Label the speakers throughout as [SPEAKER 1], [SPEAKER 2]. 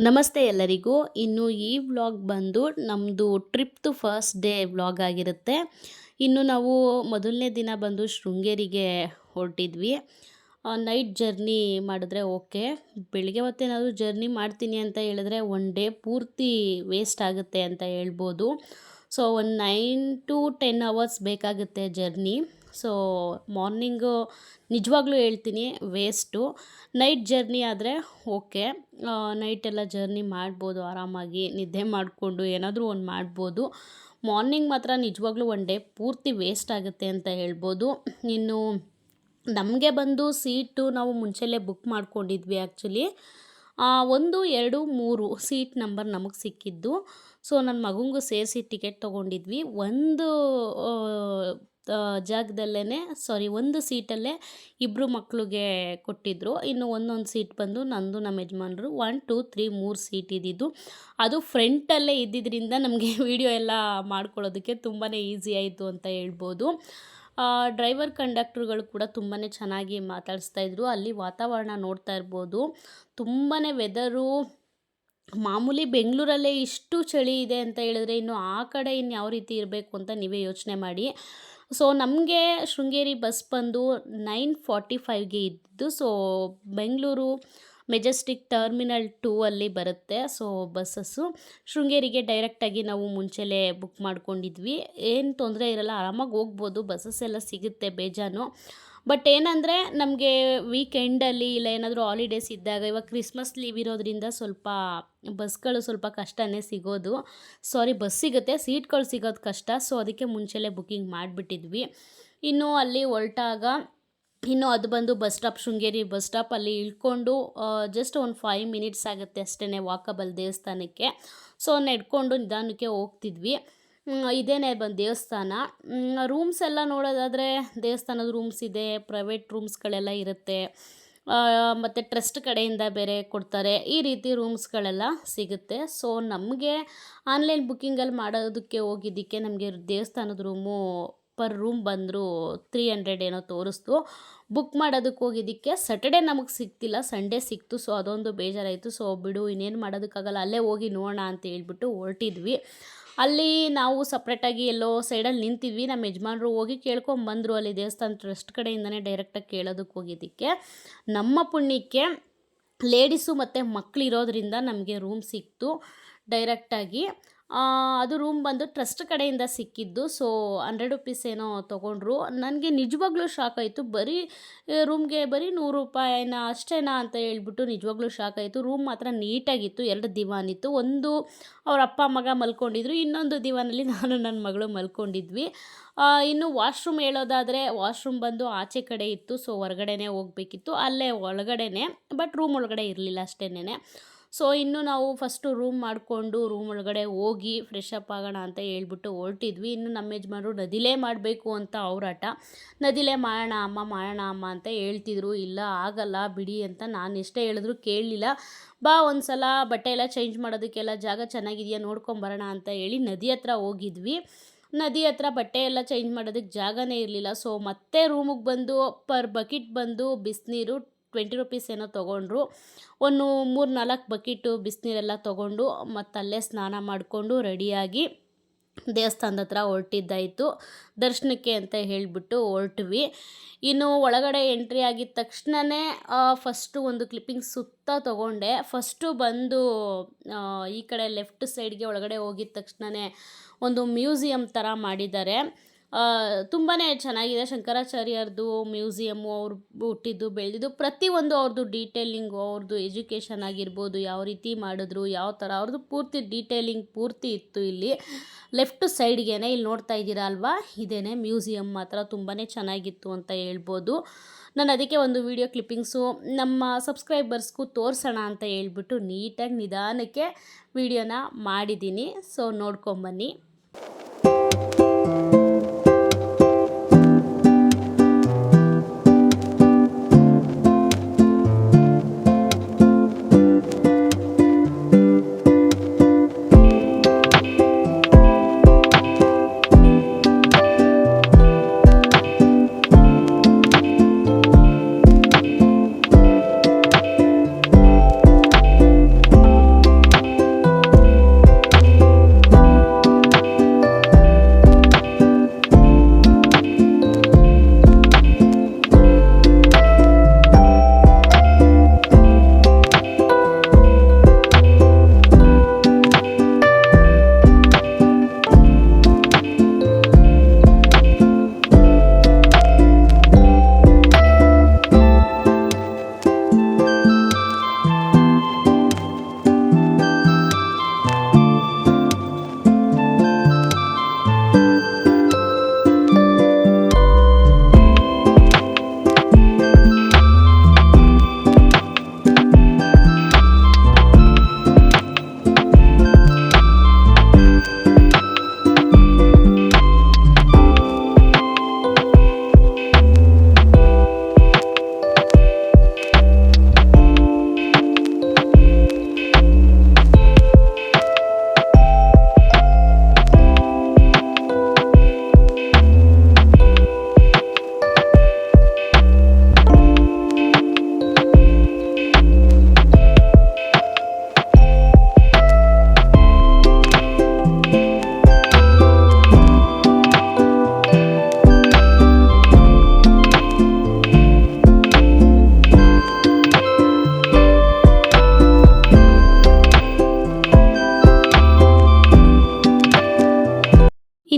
[SPEAKER 1] ನಮಸ್ತೆ ಎಲ್ಲರಿಗೂ. ಇನ್ನು ಈ ವ್ಲಾಗ್ ಬಂದು ನಮ್ಮದು ಟ್ರಿಪ್ದು ಫಸ್ಟ್ ಡೇ ವ್ಲಾಗ್ ಆಗಿರುತ್ತೆ. ಇನ್ನು ನಾವು ಮೊದಲನೇ ದಿನ ಬಂದು ಶೃಂಗೇರಿಗೆ ಹೊರಟಿದ್ವಿ. ನೈಟ್ ಜರ್ನಿ ಮಾಡಿದ್ರೆ ಓಕೆ. ಬೆಳಿಗ್ಗೆ ಹೊತ್ತೇನಾದರೂ ಜರ್ನಿ ಮಾಡ್ತೀನಿ ಅಂತ ಹೇಳಿದ್ರೆ ಒನ್ ಡೇ ಪೂರ್ತಿ ವೇಸ್ಟ್ ಆಗುತ್ತೆ ಅಂತ ಹೇಳ್ಬೋದು. ಸೊ ಒಂದು 9 to 10 ಅವರ್ಸ್ ಬೇಕಾಗುತ್ತೆ ಜರ್ನಿ. ಸೊ ಮಾರ್ನಿಂಗು ನಿಜವಾಗ್ಲೂ ಹೇಳ್ತೀನಿ ವೇಸ್ಟು. ನೈಟ್ ಜರ್ನಿ ಆದರೆ ಓಕೆ. ನೈಟೆಲ್ಲ ಜರ್ನಿ ಮಾಡ್ಬೋದು, ಆರಾಮಾಗಿ ನಿದ್ದೆ ಮಾಡಿಕೊಂಡು ಏನಾದರೂ ಒಂದು ಮಾಡ್ಬೋದು. ಮಾರ್ನಿಂಗ್ ಮಾತ್ರ ನಿಜವಾಗ್ಲೂ ಒನ್ ಡೇ ಪೂರ್ತಿ ವೇಸ್ಟ್ ಆಗುತ್ತೆ ಅಂತ ಹೇಳ್ಬೋದು. ಇನ್ನು ನಮಗೆ ಬಂದು ಸೀಟು ನಾವು ಮುಂಚೆಲೇ ಬುಕ್ ಮಾಡ್ಕೊಂಡಿದ್ವಿ ಆ್ಯಕ್ಚುಲಿ. 1, 2, 3 ಸೀಟ್ ನಂಬರ್ ನಮಗೆ ಸಿಕ್ಕಿದ್ದು. ಸೊ ನನ್ನ ಮಗನಿಗೂ ಸೇರಿಸಿ ಟಿಕೆಟ್ ತೊಗೊಂಡಿದ್ವಿ. ಒಂದು ಸೀಟಲ್ಲೇ ಇಬ್ಬರು ಮಕ್ಕಳಿಗೆ ಕೊಟ್ಟಿದ್ದರು. ಇನ್ನು ಒಂದೊಂದು ಸೀಟ್ ಬಂದು ನಂದು ನಮ್ಮ ಯಜಮಾನ್ರು 1, 2, 3 3 ಸೀಟ್ ಇದ್ದಿದ್ದು. ಅದು ಫ್ರಂಟಲ್ಲೇ ಇದ್ದಿದ್ದರಿಂದ ನಮಗೆ ವಿಡಿಯೋ ಎಲ್ಲ ಮಾಡ್ಕೊಳ್ಳೋದಕ್ಕೆ ತುಂಬಾ ಈಸಿ ಆಯಿತು ಅಂತ ಹೇಳ್ಬೋದು. ಡ್ರೈವರ್ ಕಂಡಕ್ಟ್ರುಗಳು ಕೂಡ ತುಂಬಾ ಚೆನ್ನಾಗಿ ಮಾತಾಡಿಸ್ತಾಯಿದ್ರು. ಅಲ್ಲಿ ವಾತಾವರಣ ನೋಡ್ತಾ ಇರ್ಬೋದು, ತುಂಬಾ ವೆದರು ಮಾಮೂಲಿ ಬೆಂಗಳೂರಲ್ಲೇ ಇಷ್ಟು ಚಳಿ ಇದೆ ಅಂತ ಹೇಳಿದ್ರೆ ಇನ್ನು ಆ ಕಡೆ ಇನ್ನು ಯಾವ ರೀತಿ ಇರಬೇಕು ಅಂತ ನೀವೇ ಯೋಚನೆ ಮಾಡಿ. ಸೊ ನಮಗೆ ಶೃಂಗೇರಿ ಬಸ್ ಬಂದು 9:45ಗೆ ಇದ್ದು. ಸೊ ಬೆಂಗಳೂರು ಮೆಜೆಸ್ಟಿಕ್ ಟರ್ಮಿನಲ್ 2 ಅಲ್ಲಿ ಬರುತ್ತೆ. ಸೊ ಬಸ್ಸಸ್ಸು ಶೃಂಗೇರಿಗೆ ಡೈರೆಕ್ಟಾಗಿ ನಾವು ಮುಂಚೆಲೇ ಬುಕ್ ಮಾಡ್ಕೊಂಡಿದ್ವಿ. ಏನು ತೊಂದರೆ ಇರಲ್ಲ, ಆರಾಮಾಗಿ ಹೋಗ್ಬೋದು. ಬಸ್ಸಸ್ ಎಲ್ಲ ಸಿಗುತ್ತೆ ಬೇಜಾನು. ಬಟ್ ಏನಂದರೆ ನಮಗೆ ವೀಕೆಂಡಲ್ಲಿ ಇಲ್ಲ ಏನಾದರೂ ಹಾಲಿಡೇಸ್ ಇದ್ದಾಗ, ಇವಾಗ ಕ್ರಿಸ್ಮಸ್ ಲೀವ್ ಇರೋದ್ರಿಂದ ಸ್ವಲ್ಪ ಬಸ್ಗಳು ಸ್ವಲ್ಪ ಕಷ್ಟನೇ ಸಿಗೋದು. ಬಸ್ ಸಿಗುತ್ತೆ, ಸೀಟ್ಗಳು ಸಿಗೋದು ಕಷ್ಟ. ಸೊ ಅದಕ್ಕೆ ಮುಂಚೆಲೇ ಬುಕ್ಕಿಂಗ್ ಮಾಡಿಬಿಟ್ಟಿದ್ವಿ. ಇನ್ನು ಅಲ್ಲಿ ಹೊರಟಾಗ ಇನ್ನು ಅದು ಬಂದು ಬಸ್ ಸ್ಟಾಪ್, ಶೃಂಗೇರಿ ಬಸ್ ಸ್ಟಾಪಲ್ಲಿ ಇಳ್ಕೊಂಡು ಜಸ್ಟ್ ಒಂದು 5 ಮಿನಿಟ್ಸ್ ಆಗುತ್ತೆ ಅಷ್ಟೇ ವಾಕಬಲ್ ದೇವಸ್ಥಾನಕ್ಕೆ. ಸೊ ನಡ್ಕೊಂಡು ನಿಧಾನಕ್ಕೆ ಹೋಗ್ತಿದ್ವಿ. ಇದೇನೇ ಬಂದು ದೇವಸ್ಥಾನ. ರೂಮ್ಸ್ ಎಲ್ಲ ನೋಡೋದಾದರೆ ದೇವಸ್ಥಾನದ ರೂಮ್ಸ್ ಇದೆ, ಪ್ರೈವೇಟ್ ರೂಮ್ಸ್ಗಳೆಲ್ಲ ಇರುತ್ತೆ, ಮತ್ತು ಟ್ರಸ್ಟ್ ಕಡೆಯಿಂದ ಬೇರೆ ಕೊಡ್ತಾರೆ. ಈ ರೀತಿ ರೂಮ್ಸ್ಗಳೆಲ್ಲ ಸಿಗುತ್ತೆ. ಸೊ ನಮಗೆ ಆನ್ಲೈನ್ ಬುಕ್ಕಿಂಗಲ್ಲಿ ಮಾಡೋದಕ್ಕೆ ಹೋಗಿದ್ದಕ್ಕೆ ನಮಗೆ ದೇವಸ್ಥಾನದ ರೂಮು ಪರ್ ರೂಮ್ ಬಂದರೂ 300 ಏನೋ ತೋರಿಸ್ತು. ಬುಕ್ ಮಾಡೋದಕ್ಕೆ ಹೋಗಿದ್ದಕ್ಕೆ ಸ್ಯಾಟರ್ಡೇ ನಮಗೆ ಸಿಗ್ತಿಲ್ಲ, ಸಂಡೇ ಸಿಕ್ತು. ಸೊ ಅದೊಂದು ಬೇಜಾರಾಯಿತು. ಸೊ ಬಿಡು, ಇನ್ನೇನು ಮಾಡೋದಕ್ಕಾಗಲ್ಲ, ಅಲ್ಲೇ ಹೋಗಿ ನೋಡೋಣ ಅಂತ ಹೇಳ್ಬಿಟ್ಟು ಹೊರಟಿದ್ವಿ. ಅಲ್ಲಿ ನಾವು ಸಪ್ರೇಟಾಗಿ ಎಲ್ಲೋ ಸೈಡಲ್ಲಿ ನಿಂತಿದ್ವಿ. ನಮ್ಮ ಯಜಮಾನ್ರು ಹೋಗಿ ಕೇಳ್ಕೊಂಬಂದರು. ಅಲ್ಲಿ ದೇವಸ್ಥಾನ ಟ್ರಸ್ಟ್ ಕಡೆಯಿಂದನೇ ಡೈರೆಕ್ಟಾಗಿ ಕೇಳೋದಕ್ಕೆ ಹೋಗಿದ್ದಕ್ಕೆ ನಮ್ಮ ಪುಣ್ಯಕ್ಕೆ ಲೇಡೀಸು ಮತ್ತು ಮಕ್ಕಳಿರೋದ್ರಿಂದ ನಮಗೆ ರೂಮ್ ಸಿಕ್ತು ಡೈರೆಕ್ಟಾಗಿ. ಅದು ರೂಮ್ ಬಂದು ಟ್ರಸ್ಟ್ ಕಡೆಯಿಂದ ಸಿಕ್ಕಿದ್ದು. ಸೊ 100 ರೂಪೀಸ್ ಏನೋ ತೊಗೊಂಡ್ರು. ನನಗೆ ನಿಜವಾಗ್ಲೂ ಶಾಕ್ ಆಯಿತು. ರೂಮ್ಗೆ ಬರೀ 100 ರೂಪಾಯಿನ ಅಷ್ಟೇನಾ ಅಂತ ಹೇಳ್ಬಿಟ್ಟು ನಿಜವಾಗ್ಲೂ ಶಾಕ್ ಆಯಿತು. ರೂಮ್ ಮಾತ್ರ ನೀಟಾಗಿತ್ತು. 2 ದಿವಾನ್ ಇತ್ತು. ಒಂದು ಅವ್ರ ಅಪ್ಪ ಮಗ ಮಲ್ಕೊಂಡಿದ್ರು, ಇನ್ನೊಂದು ದಿವಾನಲ್ಲಿ ನಾನು ನನ್ನ ಮಗಳು ಮಲ್ಕೊಂಡಿದ್ವಿ. ಇನ್ನು ವಾಶ್ರೂಮ್ ಹೇಳೋದಾದರೆ ವಾಶ್ರೂಮ್ ಬಂದು ಆಚೆ ಕಡೆ ಇತ್ತು. ಸೊ ಹೊರಗಡೆನೇ ಹೋಗಬೇಕಿತ್ತು, ಅಲ್ಲೇ ಒಳಗಡೆನೇ, ಬಟ್ ರೂಮ್ ಒಳಗಡೆ ಇರಲಿಲ್ಲ ಅಷ್ಟೇನೆ. ಸೊ ಇನ್ನು ನಾವು ಫಸ್ಟು ರೂಮ್ ಮಾಡಿಕೊಂಡು ರೂಮ್ ಒಳಗಡೆ ಹೋಗಿ ಫ್ರೆಶ್ ಅಪ್ ಆಗೋಣ ಅಂತ ಹೇಳ್ಬಿಟ್ಟು ಹೊರಟಿದ್ವಿ. ಇನ್ನು ನಮ್ಮ ಯಜಮಾನರು ನದಿಲೇ ಮಾಡಬೇಕು ಅಂತ ಅವರಾಟ. ನದಿಲೇ ಮಾಡೋಣ ಅಮ್ಮ ಅಂತ ಹೇಳ್ತಿದ್ರು. ಇಲ್ಲ ಆಗಲ್ಲ ಬಿಡಿ ಅಂತ ನಾನು ಎಷ್ಟೇ ಹೇಳಿದ್ರು ಕೇಳಲಿಲ್ಲ. ಬಾ ಒಂದು ಸಲ ಬಟ್ಟೆ ಎಲ್ಲ ಚೇಂಜ್ ಮಾಡೋದಕ್ಕೆಲ್ಲ ಜಾಗ ಚೆನ್ನಾಗಿದೆಯಾ ನೋಡ್ಕೊಂಬರೋಣ ಅಂತ ಹೇಳಿ ನದಿ ಹತ್ರ ಹೋಗಿದ್ವಿ. ನದಿ ಹತ್ರ ಬಟ್ಟೆ ಎಲ್ಲ ಚೇಂಜ್ ಮಾಡೋದಕ್ಕೆ ಜಾಗನೇ ಇರಲಿಲ್ಲ. ಸೊ ಮತ್ತೆ ರೂಮಿಗೆ ಬಂದು ಪರ್ ಬಕೆಟ್ ಬಂದು ಬಿಸಿನೀರು 20 ರೂಪೀಸ್ ಏನೋ ತೊಗೊಂಡ್ರು. ಒಂದು 3-4 ಬಕೆಟು ಬಿಸಿನೀರೆಲ್ಲ ತೊಗೊಂಡು ಮತ್ತಲ್ಲೇ ಸ್ನಾನ ಮಾಡಿಕೊಂಡು ರೆಡಿಯಾಗಿ ದೇವಸ್ಥಾನದ ಹತ್ರ ಹೊರಟಿದ್ದಾಯಿತು. ದರ್ಶನಕ್ಕೆ ಅಂತ ಹೇಳಿಬಿಟ್ಟು ಹೊರಟ್ವಿ. ಇನ್ನು ಒಳಗಡೆ ಎಂಟ್ರಿ ಆಗಿದ ತಕ್ಷಣವೇ ಫಸ್ಟು ಒಂದು ಕ್ಲಿಪ್ಪಿಂಗ್ ಸುತ್ತ ತೊಗೊಂಡೆ. ಫಸ್ಟು ಬಂದು ಈ ಕಡೆ ಲೆಫ್ಟ್ ಸೈಡ್ಗೆ ಒಳಗಡೆ ಹೋಗಿದ ತಕ್ಷಣವೇ ಒಂದು ಮ್ಯೂಸಿಯಂ ಥರ ಮಾಡಿದ್ದಾರೆ. ತುಂಬಾ ಚೆನ್ನಾಗಿದೆ. ಶಂಕರಾಚಾರ್ಯರದು ಮ್ಯೂಸಿಯಮ್ಮು, ಅವ್ರು ಹುಟ್ಟಿದ್ದು ಬೆಳೆದಿದ್ದು ಪ್ರತಿಯೊಂದು ಅವ್ರದ್ದು ಡೀಟೇಲಿಂಗು, ಅವ್ರದ್ದು ಎಜುಕೇಷನ್ ಆಗಿರ್ಬೋದು, ಯಾವ ರೀತಿ ಮಾಡಿದ್ರು, ಯಾವ ಥರ ಅವ್ರದ್ದು ಪೂರ್ತಿ ಡೀಟೇಲಿಂಗ್ ಪೂರ್ತಿ ಇತ್ತು. ಇಲ್ಲಿ ಲೆಫ್ಟ್ ಸೈಡ್ಗೇನೆ ಇಲ್ಲಿ ನೋಡ್ತಾ ಇದ್ದೀರಾ ಅಲ್ವಾ, ಇದೇನೆ ಮ್ಯೂಸಿಯಮ್. ಮಾತ್ರ ತುಂಬಾ ಚೆನ್ನಾಗಿತ್ತು ಅಂತ ಹೇಳ್ಬೋದು. ನಾನು ಅದಕ್ಕೆ ಒಂದು ವಿಡಿಯೋ ಕ್ಲಿಪ್ಪಿಂಗ್ಸು ನಮ್ಮ ಸಬ್ಸ್ಕ್ರೈಬರ್ಸ್ಗೂ ತೋರಿಸೋಣ ಅಂತ ಹೇಳ್ಬಿಟ್ಟು ನೀಟಾಗಿ ನಿಧಾನಕ್ಕೆ ವಿಡಿಯೋನ ಮಾಡಿದ್ದೀನಿ. ಸೊ ನೋಡ್ಕೊಂಬನ್ನಿ.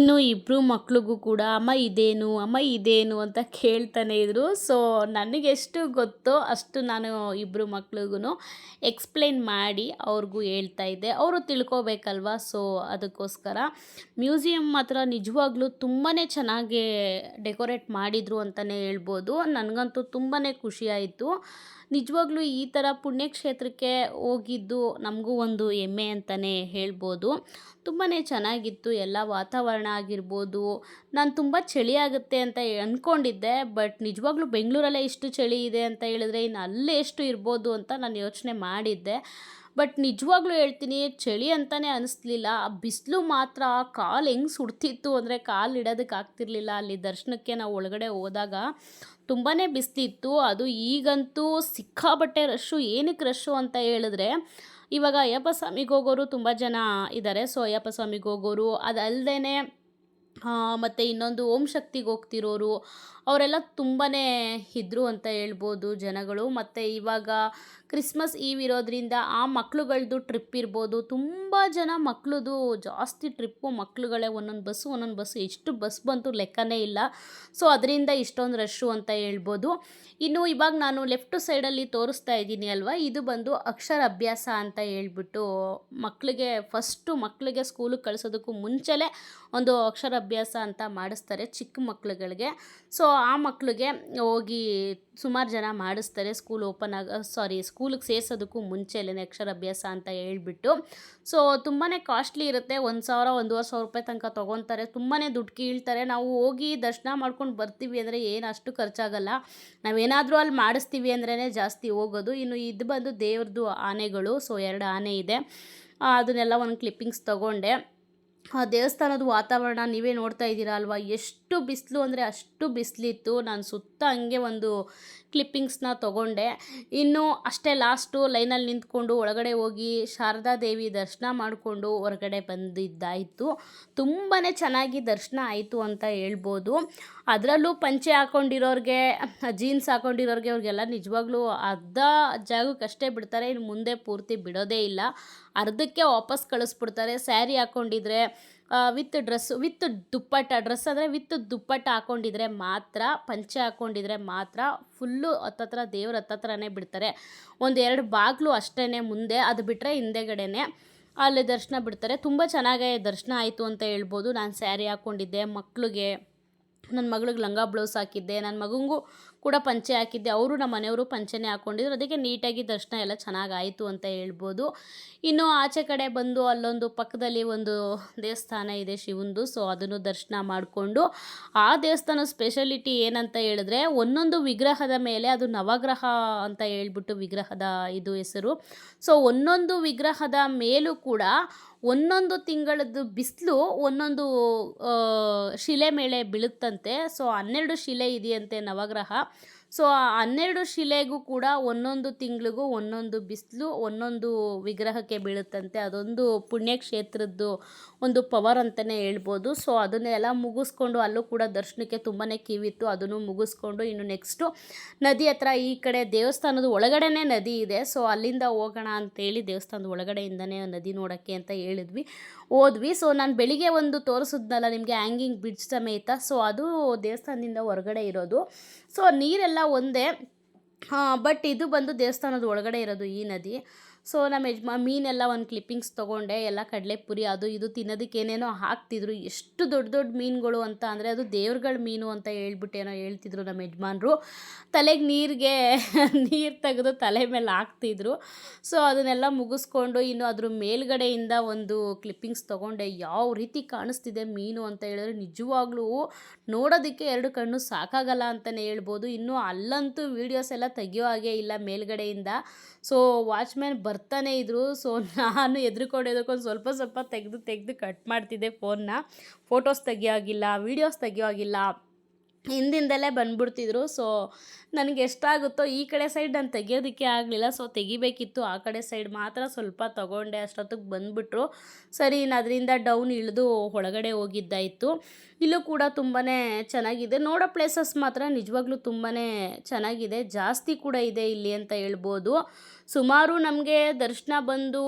[SPEAKER 1] ಇನ್ನು ಇಬ್ಬರು ಮಕ್ಳಿಗೂ ಕೂಡ ಅಮ್ಮ ಇದೇನು ಅಮ್ಮ ಇದೇನು ಅಂತ ಕೇಳ್ತಾನೆ ಇದ್ರು. ಸೊ ನನಗೆಷ್ಟು ಗೊತ್ತೋ ಅಷ್ಟು ನಾನು ಇಬ್ಬರು ಮಕ್ಳಿಗೂ ಎಕ್ಸ್ಪ್ಲೇನ್ ಮಾಡಿ ಅವ್ರಿಗೂ ಹೇಳ್ತಾ ಇದ್ದೆ. ಅವರು ತಿಳ್ಕೊಬೇಕಲ್ವ. ಸೊ ಅದಕ್ಕೋಸ್ಕರ ಮ್ಯೂಸಿಯಂ ಮಾತ್ರ ನಿಜವಾಗ್ಲೂ ತುಂಬಾ ಚೆನ್ನಾಗಿ ಡೆಕೋರೇಟ್ ಮಾಡಿದರು ಅಂತಲೇ ಹೇಳ್ಬೋದು. ನನಗಂತೂ ತುಂಬಾ ಖುಷಿಯಾಯಿತು. ನಿಜವಾಗ್ಲೂ ಈ ಥರ ಪುಣ್ಯಕ್ಷೇತ್ರಕ್ಕೆ ಹೋಗಿದ್ದು ನಮಗೂ ಒಂದು ಹೆಮ್ಮೆ ಅಂತಲೇ ಹೇಳ್ಬೋದು. ತುಂಬಾ ಚೆನ್ನಾಗಿತ್ತು ಎಲ್ಲ ವಾತಾವರಣ ಆಗಿರ್ಬೋದು. ನಾನು ತುಂಬ ಚಳಿ ಆಗುತ್ತೆ ಅಂತ ಅಂದ್ಕೊಂಡಿದ್ದೆ. ಬಟ್ ನಿಜವಾಗ್ಲೂ ಬೆಂಗಳೂರಲ್ಲೇ ಇಷ್ಟು ಚಳಿ ಇದೆ ಅಂತ ಹೇಳಿದ್ರೆ ಇನ್ನು ಅಲ್ಲೇ ಎಷ್ಟು ಇರ್ಬೋದು ಅಂತ ನಾನು ಯೋಚನೆ ಮಾಡಿದ್ದೆ. ಬಟ್ ನಿಜವಾಗ್ಲೂ ಹೇಳ್ತೀನಿ, ಚಳಿ ಅಂತಲೇ ಅನ್ನಿಸ್ಲಿಲ್ಲ. ಬಿಸಿಲು ಮಾತ್ರ ಕಾಲು ಹೆಂಗೆ ಸುಡ್ತಿತ್ತು ಅಂದರೆ ಕಾಲು ಇಡೋದಕ್ಕೆ ಆಗ್ತಿರ್ಲಿಲ್ಲ. ಅಲ್ಲಿ ದರ್ಶನಕ್ಕೆ ನಾವು ಒಳಗಡೆ ಹೋದಾಗ ತುಂಬಾ ಬಿಸಿಲಿತ್ತು. ಅದು ಈಗಂತೂ ಸಿಕ್ಕಾಬಟ್ಟೆ ರಶ್ಶು. ಏನಕ್ಕೆ ರಶ್ಶು ಅಂತ ಹೇಳಿದ್ರೆ, ಇವಾಗ ಅಯ್ಯಪ್ಪ ಸ್ವಾಮಿಗೆ ಹೋಗೋರು ತುಂಬ ಜನ ಇದ್ದಾರೆ. ಸೊ ಅಯ್ಯಪ್ಪ ಸ್ವಾಮಿಗೆ ಹೋಗೋರು, ಅದಲ್ಲದೆ ಮತ್ತು ಇನ್ನೊಂದು ಓಂ ಶಕ್ತಿಗೆ ಹೋಗ್ತಿರೋರು ಅವರೆಲ್ಲ ತುಂಬಾ ಇದ್ದರು ಅಂತ ಹೇಳ್ಬೋದು ಜನಗಳು. ಮತ್ತು ಇವಾಗ ಕ್ರಿಸ್ಮಸ್ ಈವ್ ಇರೋದ್ರಿಂದ ಆ ಮಕ್ಳುಗಳದ್ದು ಟ್ರಿಪ್ ಇರ್ಬೋದು. ತುಂಬ ಜನ ಮಕ್ಳದು ಜಾಸ್ತಿ ಟ್ರಿಪ್ಪು ಮಕ್ಳುಗಳೇ. ಒಂದೊಂದು ಬಸ್ಸು ಎಷ್ಟು ಬಸ್ ಬಂತು ಲೆಕ್ಕನೇ ಇಲ್ಲ. ಸೊ ಅದರಿಂದ ಇಷ್ಟೊಂದು ರಶ್ಶು ಅಂತ ಹೇಳ್ಬೋದು. ಇನ್ನು ಇವಾಗ ನಾನು ಲೆಫ್ಟ್ ಸೈಡಲ್ಲಿ ತೋರಿಸ್ತಾ ಇದ್ದೀನಿ ಅಲ್ವಾ, ಇದು ಬಂದು ಅಕ್ಷರ ಅಭ್ಯಾಸ ಅಂತ ಹೇಳ್ಬಿಟ್ಟು ಮಕ್ಕಳಿಗೆ ಸ್ಕೂಲಿಗೆ ಕಳಿಸೋದಕ್ಕೂ ಮುಂಚೆಲೇ ಒಂದು ಅಕ್ಷರ ಅಭ್ಯಾಸ ಅಂತ ಮಾಡಿಸ್ತಾರೆ ಚಿಕ್ಕ ಮಕ್ಳುಗಳಿಗೆ. ಸೊ ಆ ಮಕ್ಳಿಗೆ ಹೋಗಿ ಸುಮಾರು ಜನ ಮಾಡಿಸ್ತಾರೆ ಸ್ಕೂಲಿಗೆ ಸೇರಿಸೋದಕ್ಕೂ ಮುಂಚೆಲೇ ಅಕ್ಷರಾಭ್ಯಾಸ ಅಂತ ಹೇಳ್ಬಿಟ್ಟು. ಸೊ ತುಂಬಾ ಕಾಸ್ಟ್ಲಿ ಇರುತ್ತೆ. 1,000 1,500 ರೂಪಾಯಿ ತನಕ ತೊಗೊತಾರೆ. ತುಂಬಾ ದುಡ್ಡು ಕೀಳ್ತಾರೆ. ನಾವು ಹೋಗಿ ದರ್ಶನ ಮಾಡ್ಕೊಂಡು ಬರ್ತೀವಿ ಅಂದರೆ ಏನು ಅಷ್ಟು ಖರ್ಚಾಗಲ್ಲ. ನಾವೇನಾದರೂ ಅಲ್ಲಿ ಮಾಡಿಸ್ತೀವಿ ಅಂದ್ರೇ ಜಾಸ್ತಿ ಹೋಗೋದು. ಇನ್ನು ಇದು ಬಂದು ದೇವ್ರದ್ದು ಆನೆಗಳು. ಸೊ 2 ಆನೆ ಇದೆ. ಅದನ್ನೆಲ್ಲ ಒಂದು ಕ್ಲಿಪ್ಪಿಂಗ್ಸ್ ತೊಗೊಂಡೆ. ಆ ದೇವಸ್ಥಾನದ ವಾತಾವರಣ ನೀವೇ ನೋಡ್ತಾ ಇದ್ದೀರಾ ಅಲ್ವಾ, ಎಷ್ಟು ಬಿಸಿಲು ಅಂದರೆ ಅಷ್ಟು ಬಿಸಿಲಿತ್ತು. ನಾನು ಸುತ್ತ ಹಂಗೆ ಒಂದು ಕ್ಲಿಪ್ಪಿಂಗ್ಸ್ನ ತೊಗೊಂಡೆ. ಇನ್ನು ಅಷ್ಟೇ ಲಾಸ್ಟು ಲೈನಲ್ಲಿ ನಿಂತ್ಕೊಂಡು ಒಳಗಡೆ ಹೋಗಿ ಶಾರದಾ ದೇವಿ ದರ್ಶನ ಮಾಡಿಕೊಂಡು ಹೊರಗಡೆ ಬಂದಿದ್ದಾಯಿತು. ತುಂಬಾ ಚೆನ್ನಾಗಿ ದರ್ಶನ ಆಯಿತು ಅಂತ ಹೇಳ್ಬೋದು. ಅದರಲ್ಲೂ ಪಂಚೆ ಹಾಕ್ಕೊಂಡಿರೋರಿಗೆ, ಜೀನ್ಸ್ ಹಾಕ್ಕೊಂಡಿರೋರಿಗೆ, ಅವ್ರಿಗೆಲ್ಲ ನಿಜವಾಗ್ಲೂ ಅರ್ಧ ಜಾಗಕ್ಕಷ್ಟೇ ಬಿಡ್ತಾರೆ. ಇನ್ನು ಮುಂದೆ ಪೂರ್ತಿ ಬಿಡೋದೇ ಇಲ್ಲ. ಅರ್ಧಕ್ಕೆ ವಾಪಸ್ ಕಳಿಸ್ಬಿಡ್ತಾರೆ. ಸ್ಯಾರಿ ಹಾಕ್ಕೊಂಡಿದ್ರೆ ವಿತ್ ದುಪ್ಪಟ್ಟ, ಡ್ರೆಸ್ ಅಂದರೆ ವಿತ್ ದುಪ್ಪಟ್ಟ ಹಾಕ್ಕೊಂಡಿದ್ರೆ ಮಾತ್ರ, ಪಂಚೆ ಹಾಕ್ಕೊಂಡಿದ್ರೆ ಮಾತ್ರ ಫುಲ್ಲು ದೇವ್ರ ಹತ್ತತ್ರನೇ ಬಿಡ್ತಾರೆ. 1-2 ಬಾಗಿಲು ಅಷ್ಟೇ ಮುಂದೆ, ಅದು ಬಿಟ್ಟರೆ ಹಿಂದೆಗಡೆನೆ ಅಲ್ಲಿ ದರ್ಶನ ಬಿಡ್ತಾರೆ. ತುಂಬ ಚೆನ್ನಾಗೇ ದರ್ಶನ ಆಯಿತು ಅಂತ ಹೇಳ್ಬೋದು. ನಾನು ಸ್ಯಾರಿ ಹಾಕ್ಕೊಂಡಿದ್ದೆ, ನನ್ನ ಮಗಳಿಗೆ ಲಂಗ ಬ್ಲೌಸ್ ಹಾಕಿದ್ದೆ, ನನ್ನ ಮಗನಿಗೂ ಕೂಡ ಪಂಚೆ ಹಾಕಿದ್ದೆ. ಅವರು ನಮ್ಮ ಮನೆಯವರು ಪಂಚೆನೇ ಹಾಕ್ಕೊಂಡಿದ್ರು. ಅದಕ್ಕೆ ನೀಟಾಗಿ ದರ್ಶನ ಎಲ್ಲ ಚೆನ್ನಾಗಾಯಿತು ಅಂತ ಹೇಳ್ಬೋದು. ಇನ್ನು ಆಚೆ ಕಡೆ ಬಂದು ಅಲ್ಲೊಂದು ಪಕ್ಕದಲ್ಲಿ ಒಂದು ದೇವಸ್ಥಾನ ಇದೆ ಶಿವಂದು. ಸೊ ಅದನ್ನು ದರ್ಶನ ಮಾಡಿಕೊಂಡು, ಆ ದೇವಸ್ಥಾನ ಸ್ಪೆಷಾಲಿಟಿ ಏನಂತ ಹೇಳಿದ್ರೆ, ಒಂದೊಂದು ವಿಗ್ರಹದ ಮೇಲೆ ಅದು ನವಗ್ರಹ ಅಂತ ಹೇಳ್ಬಿಟ್ಟು ವಿಗ್ರಹದ ಇದು ಹೆಸರು. ಸೊ ಒಂದೊಂದು ವಿಗ್ರಹದ ಮೇಲೂ ಕೂಡ ಒಂದೊಂದು ತಿಂಗಳದ್ದು ಬಿಸಿಲು ಒಂದೊಂದು ಶಿಲೆ ಮೇಲೆ ಬೀಳುತ್ತಂತೆ. ಸೊ 12 ಶಿಲೆ ಇದೆಯಂತೆ ನವಗ್ರಹ. ಸೊ ಆ 12 ಶಿಲೆಗೂ ಕೂಡ ಒಂದೊಂದು ತಿಂಗಳಿಗೂ ಒಂದೊಂದು ಬಿಸಿಲು ಒಂದೊಂದು ವಿಗ್ರಹಕ್ಕೆ ಬೀಳುತ್ತಂತೆ. ಅದೊಂದು ಪುಣ್ಯಕ್ಷೇತ್ರದ್ದು ಒಂದು ಪವರ್ ಅಂತಲೇ ಹೇಳ್ಬೋದು. ಸೊ ಅದನ್ನೆಲ್ಲ ಮುಗಿಸ್ಕೊಂಡು, ಅಲ್ಲೂ ಕೂಡ ದರ್ಶನಕ್ಕೆ ತುಂಬಾ ಕ್ಯೂ ಅದನ್ನು ಮುಗಿಸ್ಕೊಂಡು ಇನ್ನು ನೆಕ್ಸ್ಟು ನದಿ ಹತ್ರ, ಈ ಕಡೆ ದೇವಸ್ಥಾನದ ಒಳಗಡೆನೇ ನದಿ ಇದೆ. ಸೊ ಅಲ್ಲಿಂದ ಹೋಗೋಣ ಅಂತೇಳಿ ದೇವಸ್ಥಾನದ ಒಳಗಡೆಯಿಂದನೇ ನದಿ ನೋಡೋಕ್ಕೆ ಅಂತ ಹೋದ್ವಿ. ಸೊ ನಾನು ಬೆಳಿಗ್ಗೆ ಒಂದು ತೋರಿಸಿದ್ನಲ್ಲ ನಿಮಗೆ ಹ್ಯಾಂಗಿಂಗ್ ಬ್ರಿಡ್ಜ್ ಸಮೇತ. ಸೊ ಅದು ದೇವಸ್ಥಾನದಿಂದ ಹೊರಗಡೆ ಇರೋದು. ಸೊ ನೀರೆಲ್ಲ ಒಂದೇ, ಬಟ್ ಇದು ಬಂದು ದೇವಸ್ಥಾನದ ಒಳಗಡೆ ಇರೋದು ಈ ನದಿ. ಸೊ ನಮ್ಮ ಮೀನೆಲ್ಲ ಒಂದು ಕ್ಲಿಪ್ಪಿಂಗ್ಸ್ ತೊಗೊಂಡೆ. ಎಲ್ಲ ಕಡಲೆಪುರಿ ಅದು ಇದು ತಿನ್ನೋದಕ್ಕೆ ಏನೇನೋ ಹಾಕ್ತಿದ್ರು. ಎಷ್ಟು ದೊಡ್ಡ ದೊಡ್ಡ ಮೀನುಗಳು ಅಂತ ಅಂದರೆ, ಅದು ದೇವ್ರಗಳ ಮೀನು ಅಂತ ಹೇಳ್ಬಿಟ್ಟೇನೋ ಹೇಳ್ತಿದ್ರು ನಮ್ಮ ಯಜಮಾನ್ರು. ತಲೆಗೆ ನೀರು ತೆಗೆದು ತಲೆ ಮೇಲೆ ಹಾಕ್ತಿದ್ರು. ಸೊ ಅದನ್ನೆಲ್ಲ ಮುಗಿಸ್ಕೊಂಡು ಇನ್ನು ಅದ್ರ ಮೇಲ್ಗಡೆಯಿಂದ ಒಂದು ಕ್ಲಿಪ್ಪಿಂಗ್ಸ್ ತೊಗೊಂಡೆ. ಯಾವ ರೀತಿ ಕಾಣಿಸ್ತಿದೆ ಮೀನು ಅಂತ ಹೇಳಿದ್ರೆ ನಿಜವಾಗ್ಲೂ ನೋಡೋದಕ್ಕೆ 2 ಕಣ್ಣು ಸಾಕಾಗಲ್ಲ ಅಂತಲೇ ಹೇಳ್ಬೋದು. ಇನ್ನು ಅಲ್ಲಂತೂ ವೀಡಿಯೋಸ್ ಎಲ್ಲ ತೆಗಿಯೋ ಹಾಗೆ ಇಲ್ಲ ಮೇಲ್ಗಡೆಯಿಂದ. ಸೊ ವಾಚ್ಮ್ಯಾನ್ ಬರ್ತಾನೆ ಇದ್ದರು. ಸೊ ನಾನು ಎದ್ರುಕೊಂಡು ಸ್ವಲ್ಪ ತೆಗೆದು ಕಟ್ ಮಾಡ್ತಿದ್ದೆ ಫೋನ್ನ. ಫೋಟೋಸ್ ತೆಗಿಯೋಗಿಲ್ಲ, ವೀಡಿಯೋಸ್ ತೆಗಿಯೋಗಿಲ್ಲ, ಹಿಂದಿಂದಲೇ ಬಂದ್ಬಿಡ್ತಿದ್ರು. ಸೊ ನನಗೆ ಎಷ್ಟಾಗುತ್ತೋ ಈ ಕಡೆ ಸೈಡ್ ನಾನು ತೆಗಿಯೋದಕ್ಕೆ ಆಗಲಿಲ್ಲ. ಸೊ ತೆಗಿಬೇಕಿತ್ತು, ಆ ಕಡೆ ಸೈಡ್ ಮಾತ್ರ ಸ್ವಲ್ಪ ತೊಗೊಂಡೆ. ಅಷ್ಟೊತ್ತಿಗೆ ಬಂದುಬಿಟ್ರು. ಸರಿ ಇನ್ನು ಅದರಿಂದ ಡೌನ್ ಇಳಿದು ಒಳಗಡೆ ಹೋಗಿದ್ದಾಯಿತು. ಇಲ್ಲೂ ಕೂಡ ತುಂಬಾ ಚೆನ್ನಾಗಿದೆ. ನೋಡೋ ಪ್ಲೇಸಸ್ ಮಾತ್ರ ನಿಜವಾಗ್ಲೂ ತುಂಬಾ ಚೆನ್ನಾಗಿದೆ. ಜಾಸ್ತಿ ಕೂಡ ಇದೆ ಇಲ್ಲಿ ಅಂತ ಹೇಳ್ಬೋದು. ಸುಮಾರು ನಮಗೆ ದರ್ಶನ ಬಂದು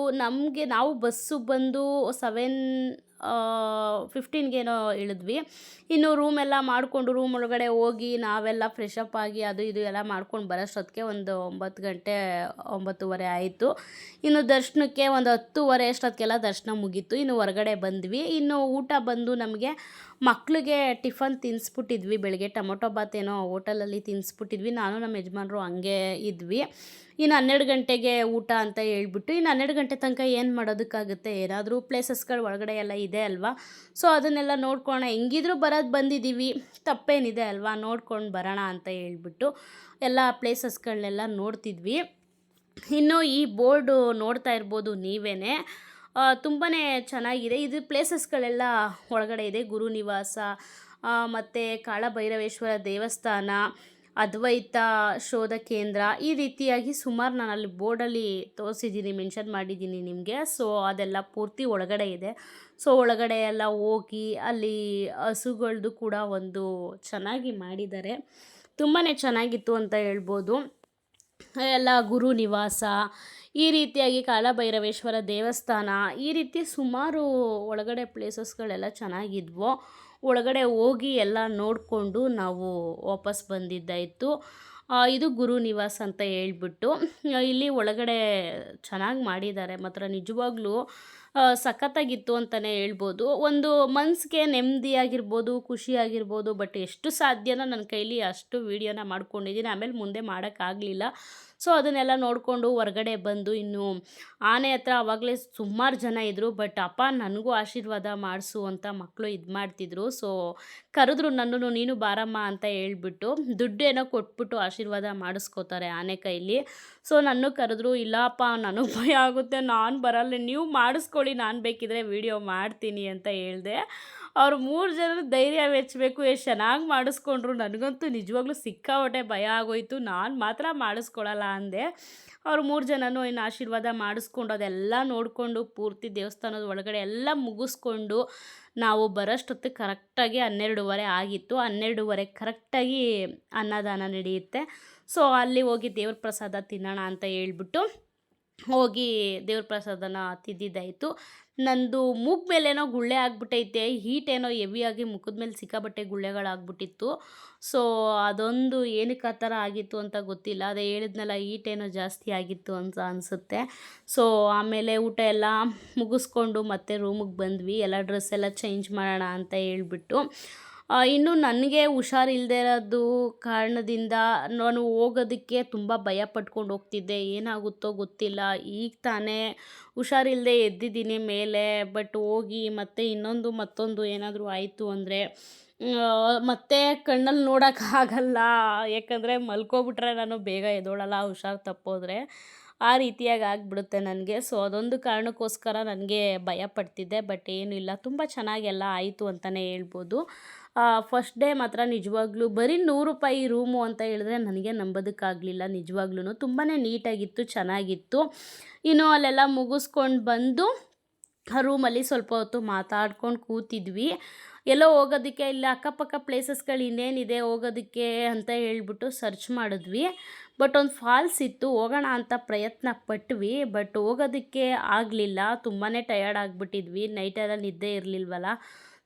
[SPEAKER 1] ನಾವು ಬಸ್ಸು ಬಂದು 7:15ಗೇನೋ ಇಳಿದ್ವಿ. ಇನ್ನು ರೂಮೆಲ್ಲ ಮಾಡಿಕೊಂಡು ರೂಮ್ ಒಳಗಡೆ ಹೋಗಿ ನಾವೆಲ್ಲ ಫ್ರೆಶಪ್ ಆಗಿ ಅದು ಇದು ಎಲ್ಲ ಮಾಡ್ಕೊಂಡು ಬರೋಷ್ಟೊತ್ತಿಗೆ ಒಂದು 9 ಗಂಟೆ 9:30 ಆಯಿತು. ಇನ್ನು ದರ್ಶನಕ್ಕೆ ಒಂದು 10:30 ಅಷ್ಟೊತ್ತಿಗೆಲ್ಲ ದರ್ಶನ ಮುಗೀತು. ಇನ್ನು ಹೊರಗಡೆ ಬಂದ್ವಿ. ಇನ್ನು ಊಟ ಬಂದು ನಮಗೆ ಮಕ್ಕಳಿಗೆ ಟಿಫನ್ ತಿನ್ನಿಸ್ಬಿಟ್ಟಿದ್ವಿ. ಬೆಳಗ್ಗೆ ಟೊಮೊಟೊ ಬಾತ್ ಏನೋ ಹೋಟೆಲಲ್ಲಿ ತಿನ್ನಿಸ್ಬಿಟ್ಟಿದ್ವಿ. ನಾನು ನಮ್ಮ ಯಜಮಾನ್ರು ಹಂಗೆ ಇದ್ವಿ. ಇನ್ನು 12 ಗಂಟೆಗೆ ಊಟ ಅಂತ ಹೇಳ್ಬಿಟ್ಟು ಇನ್ನು 12 ಗಂಟೆ ತನಕ ಏನು ಮಾಡೋದಕ್ಕಾಗುತ್ತೆ, ಏನಾದರೂ ಪ್ಲೇಸಸ್ಗಳು ಒಳಗಡೆ ಎಲ್ಲ ಇದೆ ಅಲ್ವಾ. ಸೊ ಅದನ್ನೆಲ್ಲ ನೋಡ್ಕೊಳ್ಳೋಣ, ಹೆಂಗಿದ್ರು ಬಂದಿದ್ದೀವಿ, ತಪ್ಪೇನಿದೆ ಅಲ್ವಾ, ನೋಡ್ಕೊಂಡು ಬರೋಣ ಅಂತ ಹೇಳ್ಬಿಟ್ಟು ಎಲ್ಲ ಪ್ಲೇಸಸ್ಗಳನ್ನೆಲ್ಲ ನೋಡ್ತಿದ್ವಿ. ಇನ್ನು ಈ ಬೋರ್ಡು ನೋಡ್ತಾ ಇರ್ಬೋದು ನೀವೇ, ತುಂಬಾ ಚೆನ್ನಾಗಿದೆ. ಇದು ಪ್ಲೇಸಸ್ಗಳೆಲ್ಲ ಒಳಗಡೆ ಇದೆ. ಗುರು ನಿವಾಸ ಮತ್ತು ಕಾಳಭೈರವೇಶ್ವರ ದೇವಸ್ಥಾನ, ಅದ್ವೈತ ಶೋಧ ಕೇಂದ್ರ, ಈ ರೀತಿಯಾಗಿ ಸುಮಾರು ನಾನು ಅಲ್ಲಿ ಬೋರ್ಡಲ್ಲಿ ತೋರಿಸಿದ್ದೀನಿ, ಮೆನ್ಷನ್ ಮಾಡಿದ್ದೀನಿ ನಿಮಗೆ. ಸೊ ಅದೆಲ್ಲ ಪೂರ್ತಿ ಒಳಗಡೆ ಇದೆ. ಸೊ ಒಳಗಡೆ ಎಲ್ಲ ಹೋಗಿ ಅಲ್ಲಿ ಹಸುಗಳ್ದು ಕೂಡ ಒಂದು ಚೆನ್ನಾಗಿ ಮಾಡಿದ್ದಾರೆ. ತುಂಬಾ ಚೆನ್ನಾಗಿತ್ತು ಅಂತ ಹೇಳ್ಬೋದು. ಎಲ್ಲ ಗುರು ನಿವಾಸ, ಈ ರೀತಿಯಾಗಿ ಕಾಲಭೈರವೇಶ್ವರ ದೇವಸ್ಥಾನ, ಈ ರೀತಿ ಸುಮಾರು ಒಳಗಡೆ ಪ್ಲೇಸಸ್ಗಳೆಲ್ಲ ಚೆನ್ನಾಗಿದ್ವು. ಒಳಗಡೆ ಹೋಗಿ ಎಲ್ಲ ನೋಡಿಕೊಂಡು ನಾವು ವಾಪಸ್ ಬಂದಿದ್ದಾಯಿತು. ಇದು ಗುರು ನಿವಾಸ ಅಂತ ಹೇಳ್ಬಿಟ್ಟು ಇಲ್ಲಿ ಒಳಗಡೆ ಚೆನ್ನಾಗಿ ಮಾಡಿದ್ದಾರೆ. ಮಾತ್ರ ನಿಜವಾಗ್ಲೂ ಸಖತ್ತಾಗಿತ್ತು ಅಂತಲೇ ಹೇಳ್ಬೋದು. ಒಂದು ಮನಸ್ಸಿಗೆ ನೆಮ್ಮದಿಯಾಗಿರ್ಬೋದು, ಖುಷಿಯಾಗಿರ್ಬೋದು. ಬಟ್ ಎಷ್ಟು ಸಾಧ್ಯನೋ ನನ್ನ ಕೈಲಿ ಅಷ್ಟು ವೀಡಿಯೋನ ಮಾಡ್ಕೊಂಡಿದ್ದೀನಿ. ಆಮೇಲೆ ಮುಂದೆ ಮಾಡೋಕ್ಕಾಗಲಿಲ್ಲ. ಸೊ ಅದನ್ನೆಲ್ಲ ನೋಡಿಕೊಂಡು ಹೊರಗಡೆ ಬಂದು ಇನ್ನು ಆನೆ ಹತ್ರ ಆವಾಗಲೇ ಸುಮಾರು ಜನ ಇದ್ದರು. ಬಟ್ ಅಪ್ಪ ನನಗೂ ಆಶೀರ್ವಾದ ಮಾಡಿಸು ಅಂತ ಮಕ್ಕಳು ಇದು ಮಾಡ್ತಿದ್ರು. ಸೊ ಕರೆದ್ರು ನನ್ನನ್ನು, ನೀನು ಬಾರಮ್ಮ ಅಂತ ಹೇಳ್ಬಿಟ್ಟು ದುಡ್ಡೇನೋ ಕೊಟ್ಬಿಟ್ಟು ಆಶೀರ್ವಾದ ಮಾಡಿಸ್ಕೋತಾರೆ ಆನೆ ಕೈಲಿ. ಸೊ ನನ್ನ ಕರೆದ್ರು. ಇಲ್ಲಪ್ಪ ನನಗೆ ಭಯ ಆಗುತ್ತೆ, ನಾನು ಬರಲ್ಲ, ನೀವು ಮಾಡಿಸ್ಕೊಳ್ಳಿ, ನಾನು ಬೇಕಿದ್ರೆ ವೀಡಿಯೋ ಮಾಡ್ತೀನಿ ಅಂತ ಹೇಳಿದೆ. ಅವ್ರು 3 ಜನರು ಧೈರ್ಯ ಮೆಚ್ಚಬೇಕು, ಎಷ್ಟು ಚೆನ್ನಾಗಿ ಮಾಡಿಸ್ಕೊಂಡ್ರು. ನನಗಂತೂ ನಿಜವಾಗ್ಲೂ ಸಿಕ್ಕಾಪಟ್ಟೆ ಭಯ ಆಗೋಯಿತು. ನಾನು ಮಾತ್ರ ಮಾಡಿಸ್ಕೊಳ್ಳಲ್ಲ ಅಂದೆ. ಅವ್ರು 3 ಜನನೂ ಇನ್ನು ಆಶೀರ್ವಾದ ಮಾಡಿಸ್ಕೊಂಡು ಅದೆಲ್ಲ ನೋಡಿಕೊಂಡು ಪೂರ್ತಿ ದೇವಸ್ಥಾನದ ಒಳಗಡೆ ಎಲ್ಲ ಮುಗಿಸ್ಕೊಂಡು ನಾವು ಬರೋಷ್ಟೊತ್ತಿಗೆ ಕರೆಕ್ಟಾಗಿ 12:30 ಆಗಿತ್ತು. 12:30 ಕರೆಕ್ಟಾಗಿ ಅನ್ನದಾನ ನಡೆಯುತ್ತೆ. ಸೊ ಅಲ್ಲಿ ಹೋಗಿ ದೇವ್ರ ಪ್ರಸಾದ ತಿನ್ನೋಣ ಅಂತ ಹೇಳ್ಬಿಟ್ಟು ಹೋಗಿ ದೇವ್ರ ಪ್ರಸಾದನ ತಿಂದಿದ್ದಾಯಿತು. ನಂದು ಮೂಗು ಮೇಲೇನೋ ಗುಳ್ಳೆ ಆಗ್ಬಿಟ್ಟೈತೆ, ಹೀಟೇನೋ ಹೆವಿಯಾಗಿ ಮುಖದ ಮೇಲೆ ಸಿಕ್ಕಾಬಟ್ಟೆ ಗುಳ್ಳೆಗಳಾಗ್ಬಿಟ್ಟಿತ್ತು. ಸೊ ಅದೊಂದು ಏನಕ್ಕೆ ಆ ಥರ ಆಗಿತ್ತು ಅಂತ ಗೊತ್ತಿಲ್ಲ. ಅದೇ ಹೇಳಿದ್ನಲ್ಲ, ಹೀಟೇನೋ ಜಾಸ್ತಿ ಆಗಿತ್ತು ಅಂತ ಅನಿಸುತ್ತೆ. ಸೊ ಆಮೇಲೆ ಊಟ ಎಲ್ಲ ಮುಗಿಸ್ಕೊಂಡು ಮತ್ತೆ ರೂಮಿಗೆ ಬಂದ್ವಿ. ಎಲ್ಲ ಡ್ರೆಸ್ ಎಲ್ಲ ಚೇಂಜ್ ಮಾಡೋಣ ಅಂತ ಹೇಳ್ಬಿಟ್ಟು. ಇನ್ನು ನನಗೆ ಹುಷಾರಿಲ್ಲದೆ ಇರೋದು ಕಾರಣದಿಂದ ನಾನು ಹೋಗೋದಕ್ಕೆ ತುಂಬ ಭಯ ಪಟ್ಕೊಂಡು ಹೋಗ್ತಿದ್ದೆ. ಏನಾಗುತ್ತೋ ಗೊತ್ತಿಲ್ಲ, ಈಗ ತಾನೇ ಹುಷಾರಿಲ್ಲದೆ ಎದ್ದಿದ್ದೀನಿ ಮೇಲೆ. ಬಟ್ ಹೋಗಿ ಮತ್ತೆ ಮತ್ತೊಂದು ಏನಾದರೂ ಆಯಿತು ಅಂದರೆ ಮತ್ತೆ ಕಣ್ಣಲ್ಲಿ ನೋಡೋಕ್ಕಾಗಲ್ಲ. ಯಾಕಂದರೆ ಮಲ್ಕೊಬಿಟ್ರೆ ನಾನು ಬೇಗ ಎದ್ದೋಳಲ್ಲ ಹುಷಾರು ತಪ್ಪೋದ್ರೆ, ಆ ರೀತಿಯಾಗಿ ಆಗಿಬಿಡುತ್ತೆ ನನಗೆ. ಸೊ ಅದೊಂದು ಕಾರಣಕ್ಕೋಸ್ಕರ ನನಗೆ ಭಯ ಪಡ್ತಿದ್ದೆ. ಬಟ್ ಏನೂ ಇಲ್ಲ, ತುಂಬ ಚೆನ್ನಾಗೆಲ್ಲ ಆಯಿತು ಅಂತಲೇ ಹೇಳ್ಬೋದು. ಫಸ್ಟ್ ಡೇ ಮಾತ್ರ ನಿಜವಾಗ್ಲೂ ಬರೀ ₹100 ರೂಮು ಅಂತ ಹೇಳಿದ್ರೆ ನನಗೆ ನಂಬೋದಕ್ಕಾಗಲಿಲ್ಲ. ನಿಜವಾಗ್ಲೂ ತುಂಬಾ ನೀಟಾಗಿತ್ತು, ಚೆನ್ನಾಗಿತ್ತು. ಇನ್ನು ಅಲ್ಲೆಲ್ಲ ಮುಗಿಸ್ಕೊಂಡು ಬಂದು ರೂಮಲ್ಲಿ ಸ್ವಲ್ಪ ಹೊತ್ತು ಮಾತಾಡ್ಕೊಂಡು ಕೂತಿದ್ವಿ. ಎಲ್ಲೋ ಹೋಗೋದಕ್ಕೆ ಇಲ್ಲಿ ಅಕ್ಕಪಕ್ಕ ಪ್ಲೇಸಸ್ಗಳು ಇನ್ನೇನಿದೆ ಹೋಗೋದಕ್ಕೆ ಅಂತ ಹೇಳ್ಬಿಟ್ಟು ಸರ್ಚ್ ಮಾಡಿದ್ವಿ. ಬಟ್ ಒಂದು ಫಾಲ್ಸ್ ಇತ್ತು, ಹೋಗೋಣ ಅಂತ ಪ್ರಯತ್ನ ಪಟ್ವಿ. ಬಟ್ ಹೋಗೋದಕ್ಕೆ ಆಗಲಿಲ್ಲ, ತುಂಬಾ ಟಯರ್ಡ್ ಆಗಿಬಿಟ್ಟಿದ್ವಿ, ನೈಟೆಲ್ಲ ನಿದ್ದೆ ಇರಲಿಲ್ವಲ್ಲ.